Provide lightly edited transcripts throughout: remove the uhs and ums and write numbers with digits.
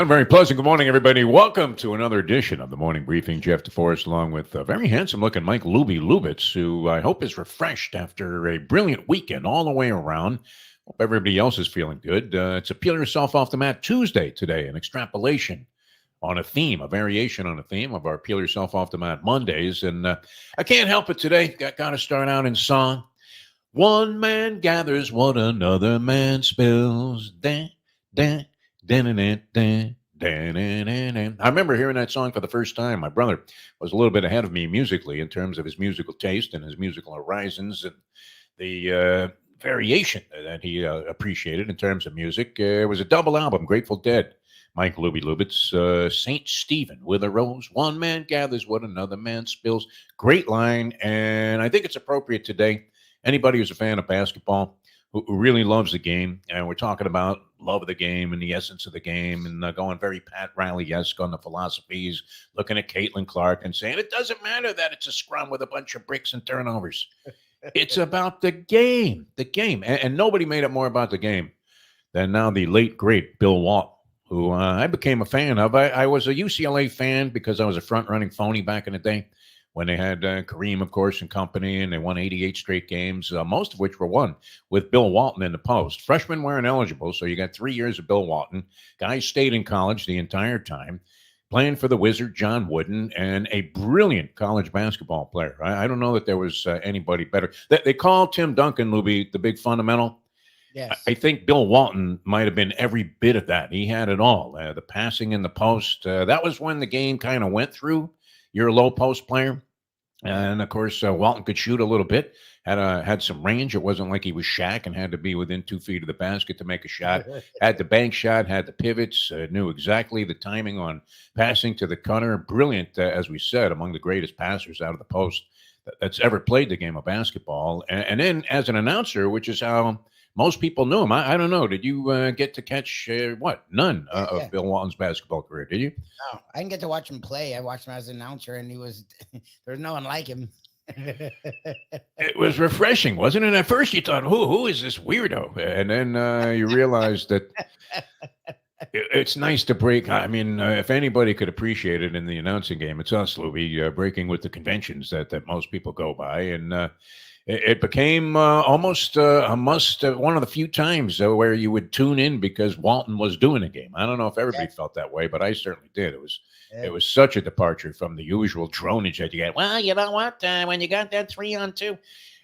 And very pleasant good morning, everybody. Welcome to another edition of the Morning Briefing. Jeff DeForest, along with a very handsome-looking Mike Lubitz, who I hope is refreshed after a brilliant weekend all the way around. Hope everybody else is feeling good. It's a Peel Yourself Off the Mat Tuesday today, an extrapolation on a theme, a variation on a theme of our Peel Yourself Off the Mat Mondays. And I can't help it today. Got to start out in song. One man gathers what another man spills. Dan, dan. I remember hearing that song for the first time. My brother was a little bit ahead of me musically in terms of his musical taste and his musical horizons and the variation that he appreciated in terms of music. It was a double album, Grateful Dead. Mike Lubitz, St. Stephen with a rose. One man gathers what another man spills. Great line, and I think it's appropriate today. Anybody who's a fan of basketball, who really loves the game, and we're talking about love of the game and the essence of the game, and going very Pat Riley-esque on the philosophies, looking at Caitlin Clark and saying, it doesn't matter that it's a scrum with a bunch of bricks and turnovers. It's about the game, and nobody made it more about the game than now the late, great Bill Walton, who I became a fan of. I was a UCLA fan because I was a front-running phony back in the day, when they had Kareem, of course, and company, and they won 88 straight games, most of which were won with Bill Walton in the post. Freshmen weren't eligible, so you got 3 years of Bill Walton. Guy stayed in college the entire time, playing for the Wizard, John Wooden, and a brilliant college basketball player. I don't know that there was anybody better. They call Tim Duncan, Lubie, the big fundamental. Yes. I think Bill Walton might have been every bit of that. He had it all, the passing in the post. That was when the game kind of went through. You're a low post player. And, of course, Walton could shoot a little bit, had some range. It wasn't like he was Shaq and had to be within 2 feet of the basket to make a shot. Had the bank shot, had the pivots, knew exactly the timing on passing to the cutter. Brilliant, as we said, among the greatest passers out of the post that's ever played the game of basketball. And then as an announcer, which is how most people knew him. I don't know. Did you get to catch none of Bill Walton's basketball career? Did you? No, I didn't get to watch him play. I watched him as an announcer, and there was no one like him. It was refreshing, wasn't it? At first, you thought, who is this weirdo? And then you realized that it's nice to break. I mean, if anybody could appreciate it in the announcing game, it's us, Lubie, breaking with the conventions that most people go by. And it became almost a must, one of the few times where you would tune in because Walton was doing a game. I don't know if everybody felt that way, but I certainly did. It was such a departure from the usual dronage that you get. Well, you know what? When you got that 3-on-2.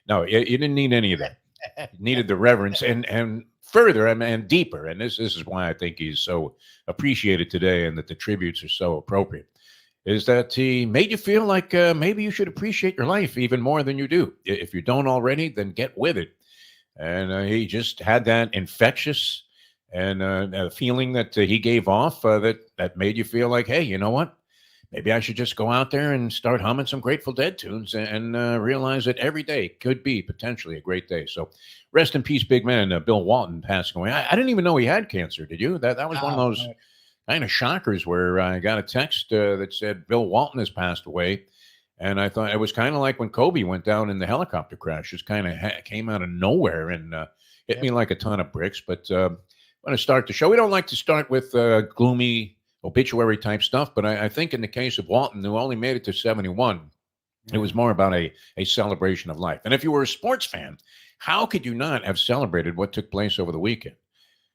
No, you didn't need any of that. You needed the reverence and further and deeper. And this is why I think he's so appreciated today and that the tributes are so appropriate. Is that he made you feel like maybe you should appreciate your life even more than you do. If you don't already, then get with it. And he just had that infectious and feeling that he gave off that made you feel like, hey, you know what? Maybe I should just go out there and start humming some Grateful Dead tunes and realize that every day could be potentially a great day. So rest in peace, big man. Bill Walton passing away. I didn't even know he had cancer. Did you? That was one of those kind of shockers where I got a text that said Bill Walton has passed away. And I thought it was kind of like when Kobe went down in the helicopter crash. Just kind of came out of nowhere and hit me like a ton of bricks. But I'm going to start the show. We don't like to start with gloomy obituary type stuff. But I think in the case of Walton, who only made it to 71, it was more about a celebration of life. And if you were a sports fan, how could you not have celebrated what took place over the weekend?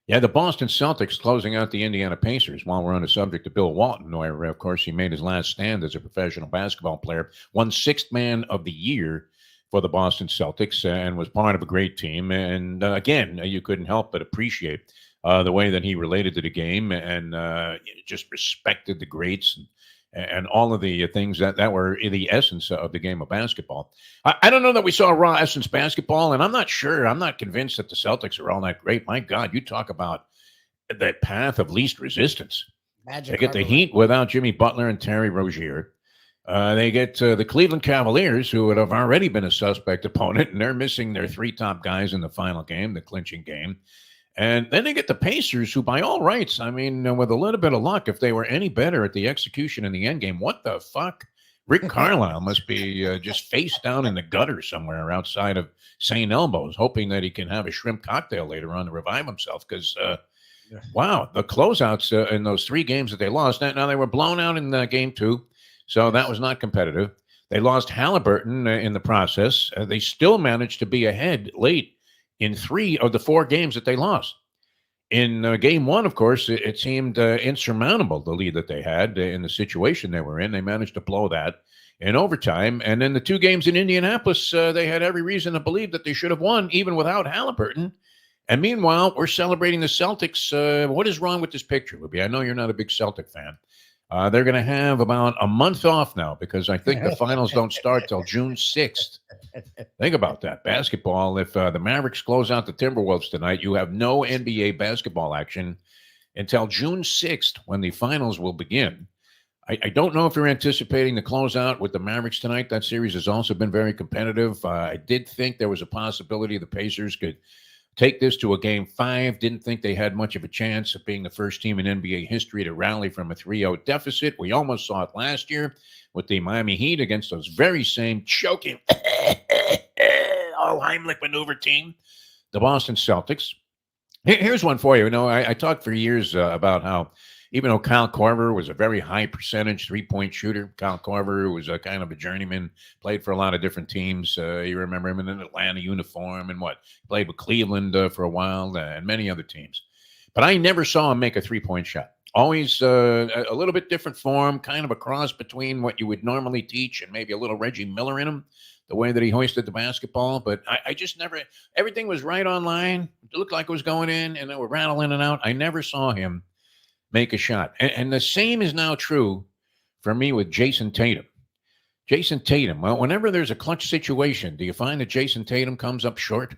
Yeah, the Boston Celtics closing out the Indiana Pacers while we're on the subject of Bill Walton, where, of course, he made his last stand as a professional basketball player, won Sixth Man of the Year for the Boston Celtics and was part of a great team. And again, you couldn't help but appreciate the way that he related to the game and just respected the greats and all of the things that were in the essence of the game of basketball. I don't know that we saw raw essence basketball, and I'm not convinced that the Celtics are all that great. My God, you talk about that path of least resistance. They get the Heat without Jimmy Butler and Terry Rozier. They get the Cleveland Cavaliers, who would have already been a suspect opponent, and they're missing their 3 top guys in the final game, the clinching game. And then they get the Pacers, who by all rights, I mean, with a little bit of luck, if they were any better at the execution in the end game, what the fuck? Rick Carlisle must be just face down in the gutter somewhere outside of St. Elmo's, hoping that he can have a shrimp cocktail later on to revive himself. Because Wow, the closeouts in those 3 games that they lost. Now they were blown out in game 2, so that was not competitive. They lost Halliburton in the process. They still managed to be ahead late in 3 of the 4 games that they lost. In game 1, of course, it seemed insurmountable, the lead that they had in the situation they were in. They managed to blow that in overtime. And then the 2 games in Indianapolis, they had every reason to believe that they should have won, even without Halliburton. And meanwhile, we're celebrating the Celtics. What is wrong with this picture, Lubie? I know you're not a big Celtic fan. They're going to have about a month off now because I think the finals don't start till June 6th. Think about that. Basketball, if the Mavericks close out the Timberwolves tonight, you have no NBA basketball action until June 6th when the finals will begin. I don't know if you're anticipating the closeout with the Mavericks tonight. That series has also been very competitive. I did think there was a possibility the Pacers could take this to a game 5. Didn't think they had much of a chance of being the first team in NBA history to rally from a 3-0 deficit. We almost saw it last year with the Miami Heat against those very same choking, all Heimlich maneuver team, the Boston Celtics. Here's one for you. I talked for years about how even though Kyle Korver was a very high percentage 3-point shooter, Kyle Korver was a kind of a journeyman, played for a lot of different teams. You remember him in an Atlanta uniform and played with Cleveland for a while and many other teams. But I never saw him make a 3-point shot. Always a little bit different form, kind of a cross between what you would normally teach and maybe a little Reggie Miller in him, the way that he hoisted the basketball. But I just never, everything was right on line. It looked like it was going in and they were rattling it out. I never saw him make a shot. And the same is now true for me with Jason Tatum. Jason Tatum, well, whenever there's a clutch situation, do you find that Jason Tatum comes up short,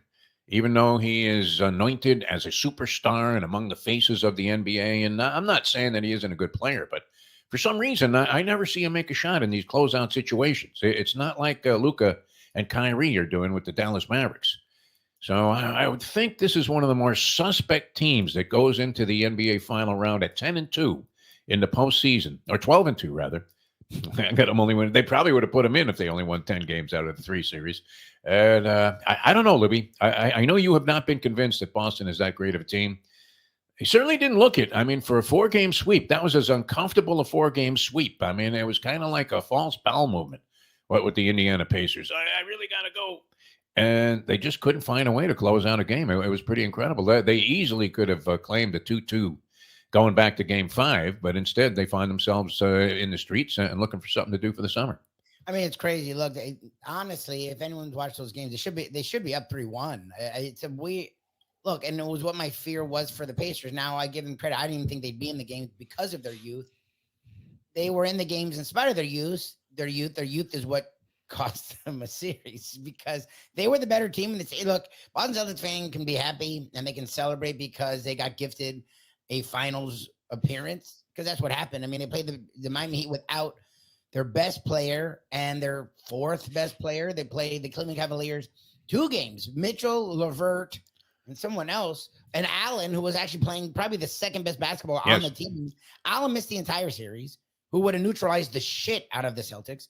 even though he is anointed as a superstar and among the faces of the NBA? And I'm not saying that he isn't a good player, but for some reason, I never see him make a shot in these closeout situations. It's not like Luka and Kyrie are doing with the Dallas Mavericks. So I would think this is one of the more suspect teams that goes into the NBA final round at 10-2 in the postseason, or 12-2 rather. I got them only win. They probably would have put them in if they only won 10 games out of the 3 series. And I don't know, Libby. I know you have not been convinced that Boston is that great of a team. He certainly didn't look it. I mean, for a 4-game sweep, that was as uncomfortable a 4-game sweep. I mean, it was kind of like a false bowel movement. What with the Indiana Pacers? I really got to go. And they just couldn't find a way to close out a game. It was pretty incredible. They easily could have claimed a 2-2 going back to game 5, but instead they find themselves in the streets and looking for something to do for the summer. I mean, it's crazy. Look, honestly, if anyone's watched those games, they should be up 3-1. It's a weird look, and it was what my fear was for the Pacers. Now I give them credit. I didn't even think they'd be in the game because of their youth. They were in the games in spite of their youth. Their youth is what cost them a series because they were the better team. And look, Boston Celtics fan can be happy and they can celebrate because they got gifted a finals appearance because that's what happened. I mean, they played the Miami Heat without their best player and their 4th best player. They played the Cleveland Cavaliers 2 games. Mitchell, LeVert, and someone else, and Allen, who was actually playing probably the 2nd best basketball on the team. Allen missed the entire series, who would have neutralized the shit out of the Celtics.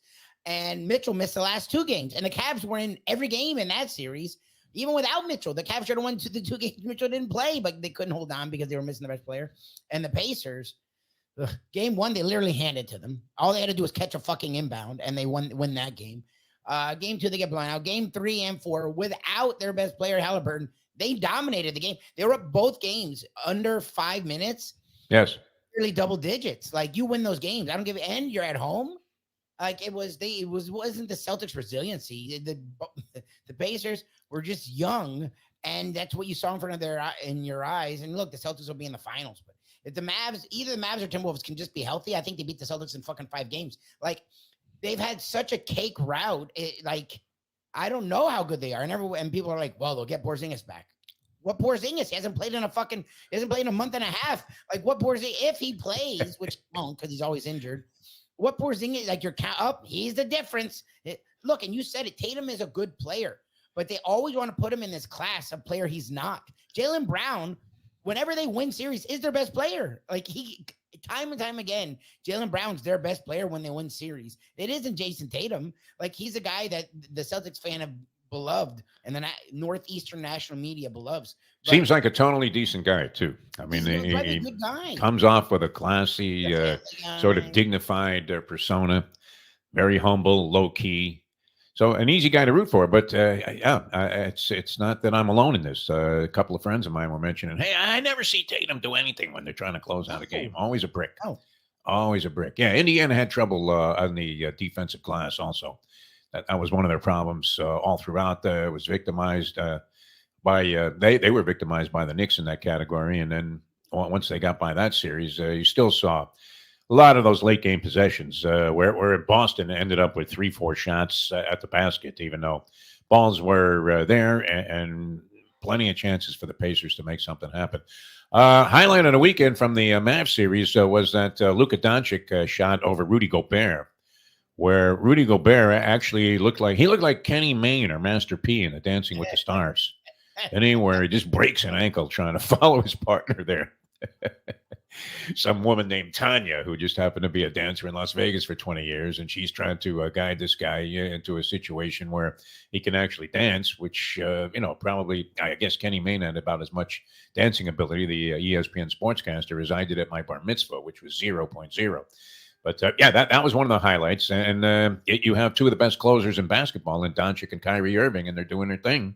And Mitchell missed the last 2 games. And the Cavs were in every game in that series. Even without Mitchell, the Cavs should have won the 2 games Mitchell didn't play, but they couldn't hold on because they were missing the best player. And the Pacers, game 1, they literally handed to them. All they had to do was catch a fucking inbound, and they win that game. Game 2, they get blown out. Game 3 and 4, without their best player, Halliburton, they dominated the game. They were up both games under 5 minutes. Yes. Really double digits. Like, you win those games. I don't give it. And you're at home. Like wasn't the Celtics resiliency. The Pacers were just young, and that's what you saw in front of in your eyes. And look, the Celtics will be in the finals. But if either the Mavs or Timberwolves can just be healthy, I think they beat the Celtics in fucking 5 games. Like, they've had such a cake route. I don't know how good they are. And people are like, well, they'll get Porzingis back. What Porzingis? He hasn't played in a month and a half. Like, what Porzingis, if he plays, which he won't because he's always injured. What Porzingis, like, you're up, he's the difference. Look, and you said it, Tatum is a good player, but they always want to put him in this class of player he's not. Jaylen Brown, whenever they win series, is their best player. Like, time and time again, Jaylen Brown's their best player when they win series. It isn't Jason Tatum. Like, he's a guy that the Celtics fan have beloved, and then Northeastern national media beloves. Seems like a totally decent guy too. I mean, He's like a he good guy. comes off with a classy, sort of Guy. dignified persona, very humble, low key. So an easy guy to root for. But it's not that I'm alone in this. A couple of friends of mine were mentioning, hey, I never see Tatum do anything when they're trying to close out a game. Always a brick. Oh. Always a brick. Yeah, Indiana had trouble on the defensive glass also. That was one of their problems all throughout. Was victimized by they were victimized by the Knicks in that category, and then once they got by that series, you still saw a lot of those late game possessions where Boston ended up with 3-4 shots at the basket, even though balls were there and plenty of chances for the Pacers to make something happen. Highlight of the weekend from the Mavs series was that Luka Doncic shot over Rudy Gobert, where Rudy Gobert actually looked like Kenny Mayne or Master P in the Dancing with the Stars. Anywhere he just breaks an ankle trying to follow his partner there. Some woman named Tanya, who just happened to be a dancer in Las Vegas for 20 years, and she's trying to guide this guy into a situation where he can actually dance, which, probably, I guess Kenny Mayne had about as much dancing ability, the ESPN sportscaster, as I did at my bar mitzvah, which was 0.0. But, that was one of the highlights. And you have two of the best closers in basketball in Doncic and Kyrie Irving, and they're doing their thing.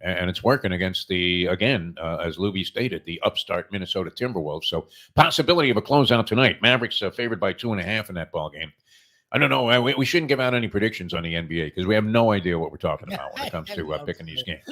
And it's working against as Lubie stated, the upstart Minnesota Timberwolves. So possibility of a closeout tonight. Mavericks favored by 2.5 in that ball game. I don't know. We shouldn't give out any predictions on the NBA because we have no idea what we're talking about when it comes to picking these games.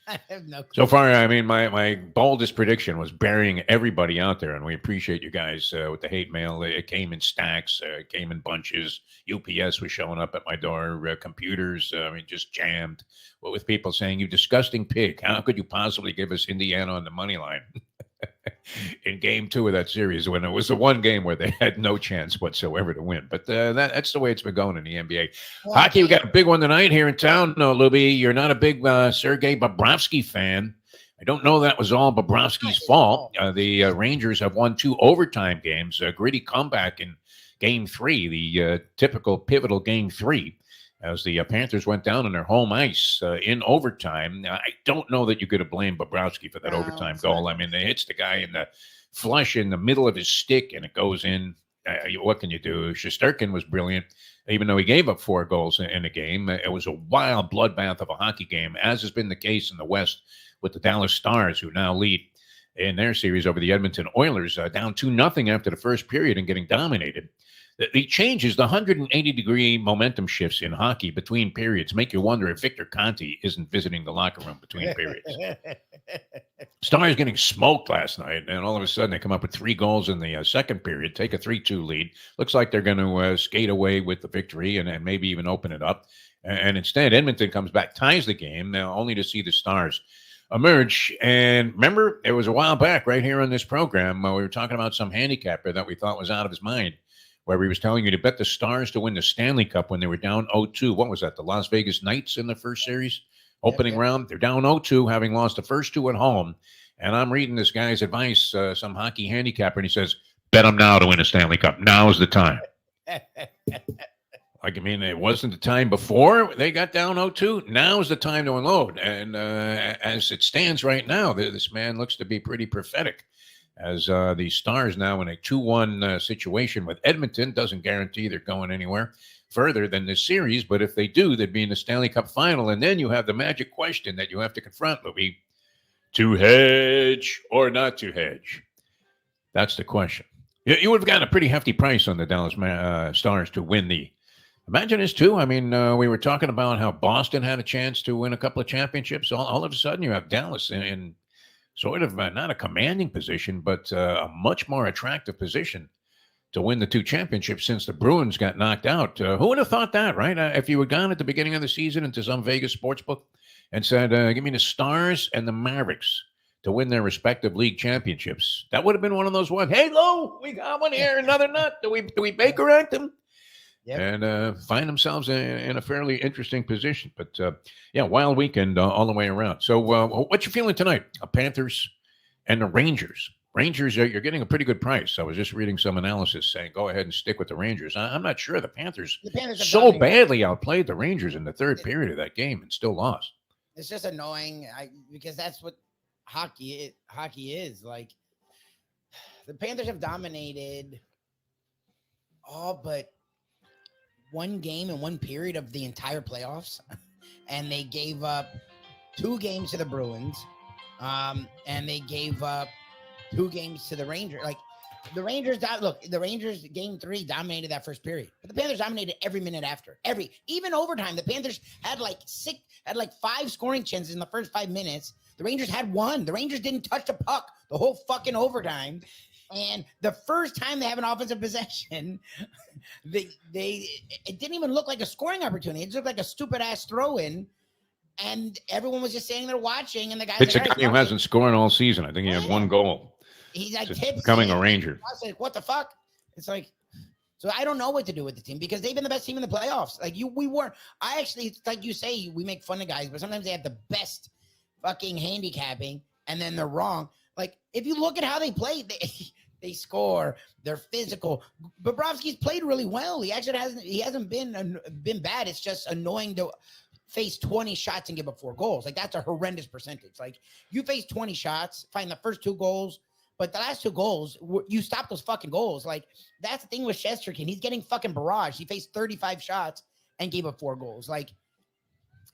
I have no clue. So far, I mean, my boldest prediction was burying everybody out there, and we appreciate you guys with the hate mail. It came in stacks, it came in bunches. UPS was showing up at my door, computers, just jammed with people saying, "You disgusting pig! How could you possibly give us Indiana on the money line?" In game 2 of that series, when it was the one game where they had no chance whatsoever to win. But that's the way it's been going in the NBA. Well, hockey, we got a big one tonight here in town. No, Lubie, you're not a big Sergei Bobrovsky fan. I don't know that was all Bobrovsky's fault. The Rangers have won 2 overtime games, a gritty comeback in game 3, the typical pivotal game 3. As the Panthers went down on their home ice in overtime. I don't know that you could have blamed Bobrovsky for that overtime goal. I mean, it hits the guy in the flush in the middle of his stick, and it goes in. What can you do? Shesterkin was brilliant, even though he gave up 4 goals in the game. It was a wild bloodbath of a hockey game, as has been the case in the West with the Dallas Stars, who now lead in their series over the Edmonton Oilers, down 2-0 after the first period and getting dominated. The changes, the 180-degree momentum shifts in hockey between periods make you wonder if Victor Conti isn't visiting the locker room between periods. Stars getting smoked last night, and all of a sudden they come up with 3 goals in the second period, take a 3-2 lead. Looks like they're going to skate away with the victory and maybe even open it up. And instead, Edmonton comes back, ties the game, only to see the Stars emerge. And remember, it was a while back right here on this program, we were talking about some handicapper that we thought was out of his mind, where he was telling you to bet the Stars to win the Stanley Cup when they were down 0-2. What was that, the Las Vegas Knights in the first series? Opening round, they're down 0-2, having lost the first 2 at home. And I'm reading this guy's advice, some hockey handicapper, and he says, bet them now to win a Stanley Cup. Now's the time. It wasn't the time before they got down 0-2. Now's the time to unload. And as it stands right now, this man looks to be pretty prophetic. As the Stars now in a 2-1 situation with Edmonton. Doesn't guarantee they're going anywhere further than this series, but if they do, they'd be in the Stanley Cup final. And then you have the magic question that you have to confront, Lubie. To hedge or not to hedge? That's the question. You would have gotten a pretty hefty price on the Dallas Stars to win the. Imagine this, too. We were talking about how Boston had a chance to win a couple of championships. All of a sudden, you have Dallas in sort of not a commanding position, but a much more attractive position to win the 2 championships since the Bruins got knocked out. Who would have thought that, right? If you had gone at the beginning of the season into some Vegas sportsbook and said, give me the Stars and the Mavericks to win their respective league championships, that would have been one of those ones. Hey, Lou, we got one here, another nut. Do we Baker act them? Yep. And find themselves in a fairly interesting position. But, wild weekend all the way around. So what you feeling tonight? Panthers and the Rangers. Rangers, you're getting a pretty good price. I was just reading some analysis saying go ahead and stick with the Rangers. I'm not sure. The Panthers so badly outplayed the Rangers in the third period of that game and still lost. It's just annoying. Because that's what hockey is like. The Panthers have dominated all but one game in one period of the entire playoffs, and they gave up 2 games to the Bruins, and they gave up 2 games to the Rangers. Like the Rangers, the Rangers game 3 dominated that first period, but the Panthers dominated every minute after. Even overtime, the Panthers had like 5 scoring chances in the first 5 minutes. The Rangers had 1. The Rangers didn't touch the puck the whole fucking overtime. And the first time they have an offensive possession, it didn't even look like a scoring opportunity. It just looked like a stupid ass throw in, and everyone was just standing there watching. And the guy, It's a guy who hasn't scored all season. I think he had 1 goal. He's like becoming a Ranger. I was like, what the fuck? It's like, so I don't know what to do with the team because they've been the best team in the playoffs. Like we weren't. I actually, like you say, we make fun of guys, but sometimes they have the best fucking handicapping, and then they're wrong. Like if you look at how they play, they score. They're physical. Bobrovsky's played really well. He actually hasn't been bad. It's just annoying to face 20 shots and give up 4 goals. Like that's a horrendous percentage. Like you face 20 shots, find the first 2 goals, but the last 2 goals, you stop those fucking goals. Like that's the thing with Shesterkin. He's getting fucking barraged. He faced 35 shots and gave up 4 goals. Like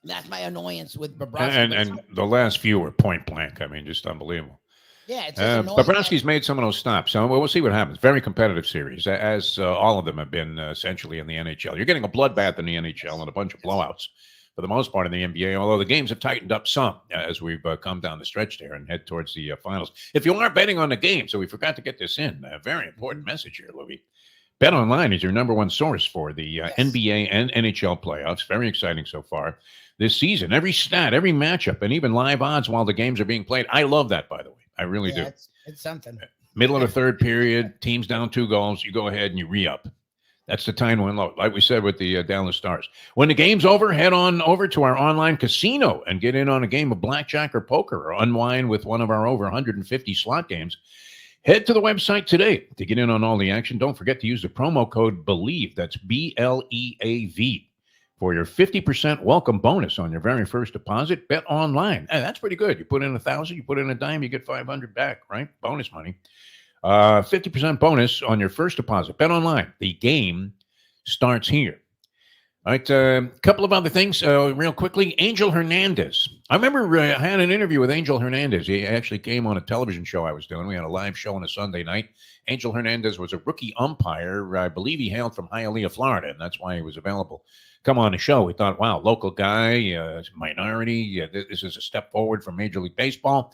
that's my annoyance with Bobrovsky. And the last few were point blank. I mean, just unbelievable. Yeah, it's Bobrovsky's made some of those stops, so we'll see what happens. Very competitive series, as all of them have been essentially in the NHL. You're getting a bloodbath in the NHL and a bunch of blowouts for the most part in the NBA, although the games have tightened up some as we've come down the stretch there and head towards the finals. If you are betting on the game, so we forgot to get this in, a very important message here, Lubie. BetOnline is your number 1 source for the NBA and NHL playoffs. Very exciting so far this season. Every stat, every matchup, and even live odds while the games are being played. I love that, by the way. I really do. It's something. Middle of the third period, team's down 2 goals. You go ahead and you re-up. That's the time to unload, like we said with the Dallas Stars. When the game's over, head on over to our online casino and get in on a game of blackjack or poker or unwind with one of our over 150 slot games. Head to the website today to get in on all the action. Don't forget to use the promo code BELIEVE. That's BLEAV. For your 50% welcome bonus on your very first deposit. Bet online. Hey, that's pretty good. You put in $1,000, you put in a dime, you get $500 back, right? Bonus money. 50% bonus on your first deposit. Bet online. The game starts here. All right, a couple of other things real quickly. Angel Hernandez. I remember I had an interview with Angel Hernandez. He actually came on a television show I was doing. We had a live show on a Sunday night. Angel Hernandez was a rookie umpire. I believe he hailed from Hialeah, Florida, and that's why he was available. Come on the show. We thought, wow, local guy, minority. This is a step forward from Major League Baseball.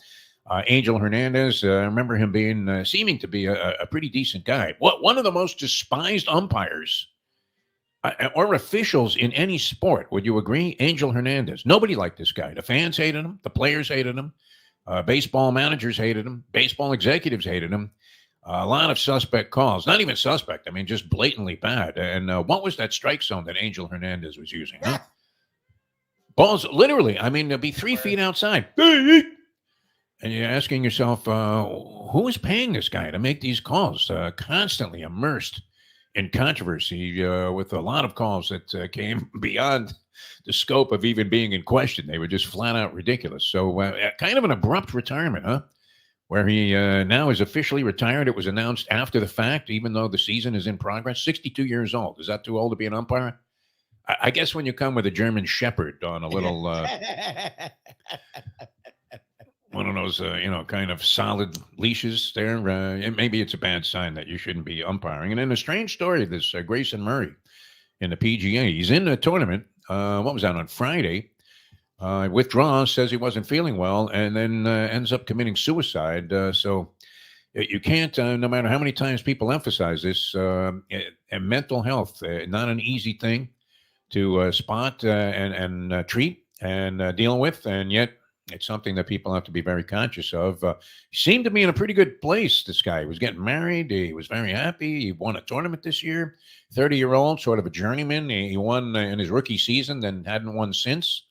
Angel Hernandez, I remember him being seeming to be a pretty decent guy. One of the most despised umpires or officials in any sport. Would you agree? Angel Hernandez. Nobody liked this guy. The fans hated him. The players hated him. Baseball managers hated him. Baseball executives hated him. A lot of suspect calls. Not even suspect. I mean, just blatantly bad. And what was that strike zone that Angel Hernandez was using? Huh? Balls, literally. I mean, they'll be 3 feet outside. And you're asking yourself, who is paying this guy to make these calls? Constantly immersed in controversy with a lot of calls that came beyond the scope of even being in question. They were just flat out ridiculous. So kind of an abrupt retirement, huh? Where he now is officially retired. It was announced after the fact, even though the season is in progress. 62 years old. Is that too old to be an umpire? I guess when you come with a German Shepherd on a little, one of those, kind of solid leashes there, maybe it's a bad sign that you shouldn't be umpiring. And then a strange story, this Grayson Murray in the PGA. He's in the tournament. What was that, on Friday? Withdraws, says he wasn't feeling well, and then ends up committing suicide. So you can't, no matter how many times people emphasize this, and mental health, not an easy thing to spot and treat and deal with, and yet it's something that people have to be very conscious of. He seemed to be in a pretty good place, this guy. He was getting married. He was very happy. He won a tournament this year. 30-year-old, sort of a journeyman. He won in his rookie season, then hadn't won since.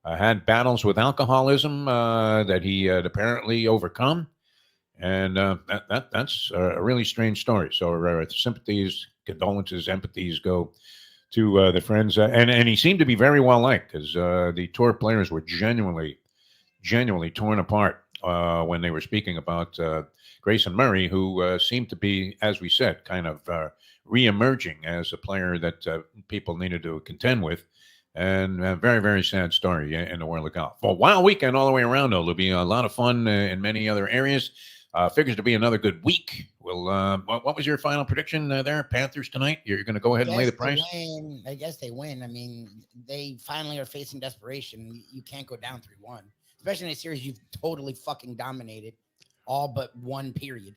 Had battles with alcoholism that he had apparently overcome. And that's a really strange story. So sympathies, condolences, empathies go to the friends, and he seemed to be very well liked because the tour players were genuinely torn apart when they were speaking about Grayson Murray, who seemed to be, as we said, kind of re-emerging as a player that people needed to contend with. And a very, very sad story in the world of golf. Well, wild weekend all the way around, though. There'll be a lot of fun in many other areas. Figures to be another good week. Well, what was your final prediction there? Panthers tonight? You're going to go ahead and lay the price? I guess they win. I mean, they finally are facing desperation. You can't go down 3-1, especially in a series you've totally fucking dominated all but one period.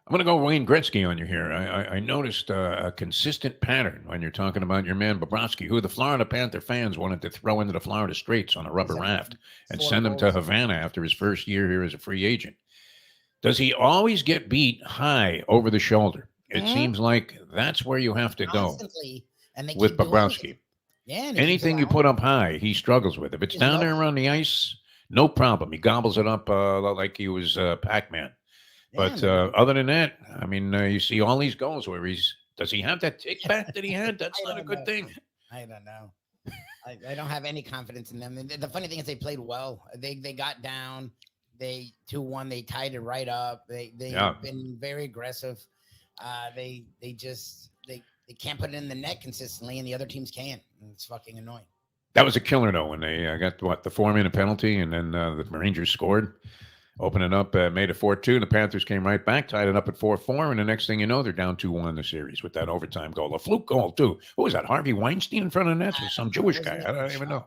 I'm going to go Wayne Gretzky on you here. I noticed a consistent pattern when you're talking about your man Bobrovsky, who the Florida Panther fans wanted to throw into the Florida Straits on a rubber raft and send him to Havana after his first year here as a free agent. Does he always get beat high over the shoulder? It seems like that's where you have to go with Bobrovsky. Yeah, anything you put up high, he struggles with. If it's down there around the ice, no problem. He gobbles it up like he was Pac-Man. But other than that, I mean, you see all these goals where does he have that take back that he had? That's not a good thing. I don't know. I don't have any confidence in them. The funny thing is they played well. They got down. They 2-1. They tied it right up. They've been very aggressive. They can't put it in the net consistently, and the other teams can. It's fucking annoying. That was a killer though when they got the 4-minute penalty, and then the Rangers scored. Opened it up, made it 4-2. The Panthers came right back, tied it up at 4-4, and the next thing you know, they're down 2-1 in the series with that overtime goal. A fluke goal, too. Who was that, Harvey Weinstein in front of the nets? Or some Jewish guy? I don't even know.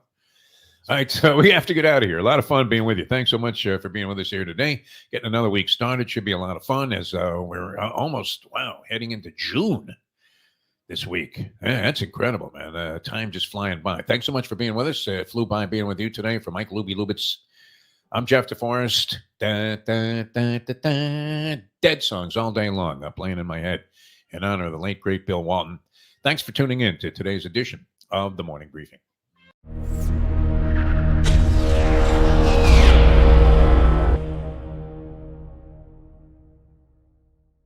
All right, so we have to get out of here. A lot of fun being with you. Thanks so much for being with us here today. Getting another week started. Should be a lot of fun as we're almost, heading into June this week. Yeah, that's incredible, man. Time just flying by. Thanks so much for being with us. It flew by being with you today. For Mike Lubie Lubitz, I'm Jeff DeForest. Dead songs all day long, playing in my head in honor of the late, great Bill Walton. Thanks for tuning in to today's edition of the Morning Briefing.